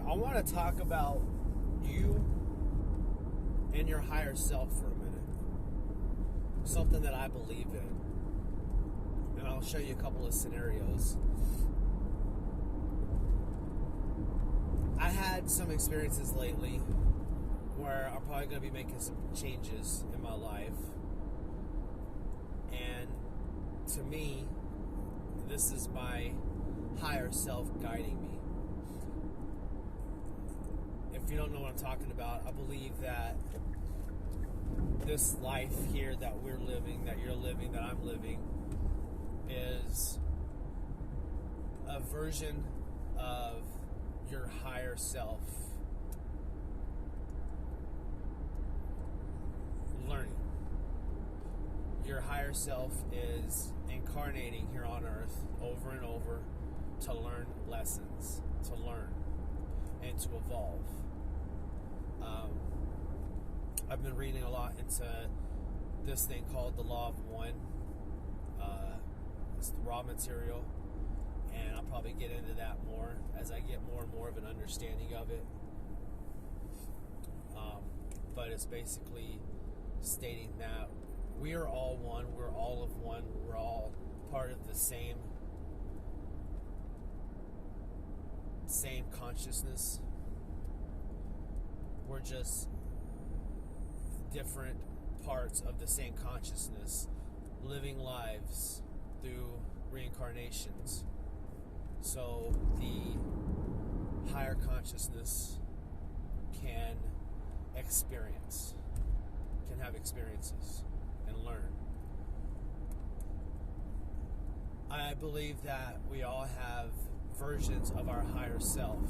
I want to talk about you and your higher self for a minute. Something that I believe in. And I'll show you a couple of scenarios. I had some experiences lately where I'm probably going to be making some changes in my life. And to me, this is my higher self guiding me. If you don't know what I'm talking about, I believe that this life here that we're living, that you're living, that I'm living, is a version of your higher self learning. Your higher self is incarnating here on earth over and over to learn lessons, to learn and to evolve. I've been reading a lot into this thing called the Law of One. It's the raw material, and I'll probably get into that more as I get more and more of an understanding of it. But it's basically stating that we are all one, we're all of one, we're all part of the same consciousness. We're just different parts of the same consciousness, living lives through reincarnations. So the higher consciousness can have experiences and learn. I believe that we all have versions of our higher self,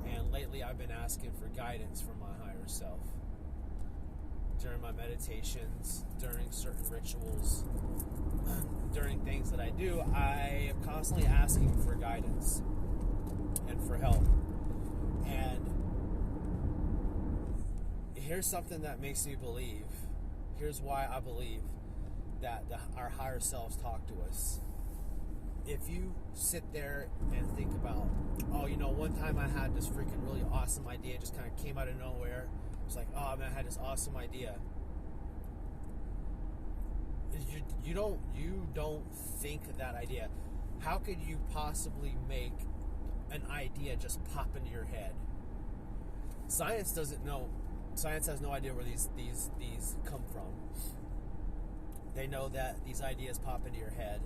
and lately I've been asking for guidance from my higher self. During my meditations, during certain rituals, during things that I do, I am constantly asking for guidance and for help. And here's something that makes me believe. Here's why I believe that our higher selves talk to us. If you sit there and think about, one time I had this freaking really awesome idea, just kind of came out of nowhere. It's like, oh man, I had this awesome idea. You don't think of that idea. How could you possibly make an idea just pop into your head? Science doesn't know. Science has no idea where these come from. They know that these ideas pop into your head,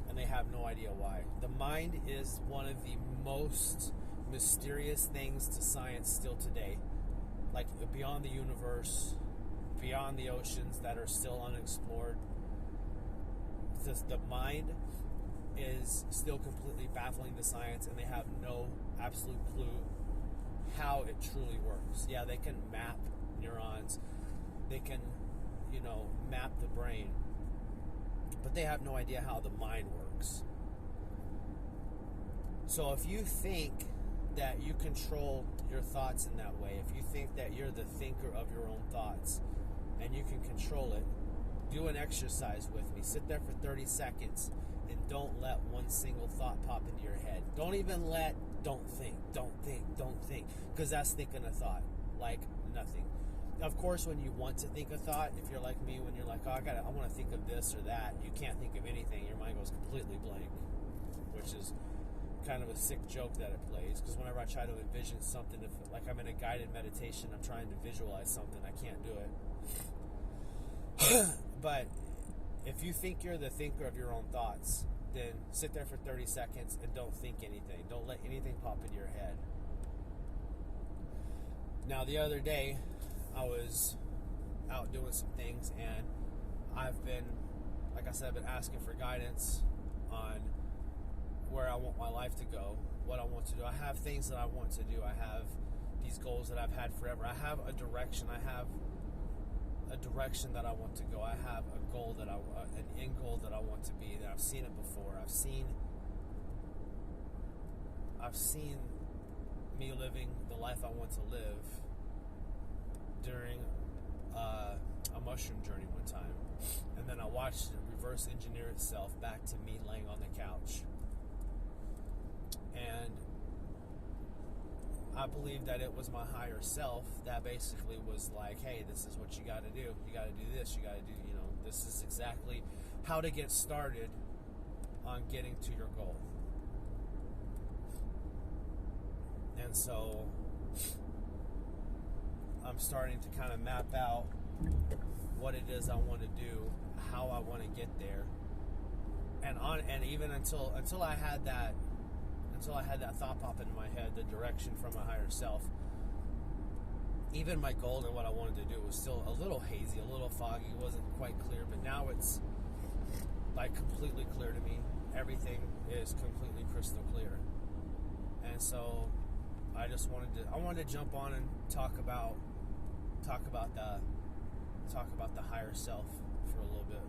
and they have no idea why. The mind is one of the most mysterious things to science still today. Like beyond the universe, beyond the oceans that are still unexplored. The mind is still completely baffling the science, and they have no absolute clue how it truly works. Yeah, they can map neurons. They can, map the brain. But they have no idea how the mind works. So if you think that you control your thoughts in that way, if you think that you're the thinker of your own thoughts and you can control it, do an exercise with me. Sit there for 30 seconds and don't let one single thought pop into your head. Don't think, because that's thinking a thought like nothing. Of course, when you want to think a thought, if you're like me, when you're like, I want to think of this or that, you can't think of anything. Your mind goes completely blank, which is kind of a sick joke that it plays, because whenever I try to envision something, if like I'm in a guided meditation, I'm trying to visualize something, I can't do it. But if you think you're the thinker of your own thoughts, then sit there for 30 seconds and don't think anything. Don't let anything pop into your head. Now, the other day, I was out doing some things, and I've been asking for guidance on where I want my life to go, what I want to do. I have things that I want to do. I have these goals that I've had forever. I have a direction. I have a direction that I want to go. I have a goal an end goal that I want to be. That I've seen it before. I've seen me living the life I want to live during a mushroom journey one time, and then I watched it reverse engineer itself back to me laying on the couch. And I believe that it was my higher self that basically was like, hey, this is what you got to do. You got to do this. You got to do, this is exactly how to get started on getting to your goal. And so I'm starting to kind of map out what it is I want to do, how I want to get there. And even until I had that thought pop into my head, the direction from my higher self, even my goal and what I wanted to do was still a little hazy, a little foggy. It wasn't quite clear, but now it's like completely clear to me. Everything is completely crystal clear. And so I wanted to jump on and talk about the higher self for a little bit.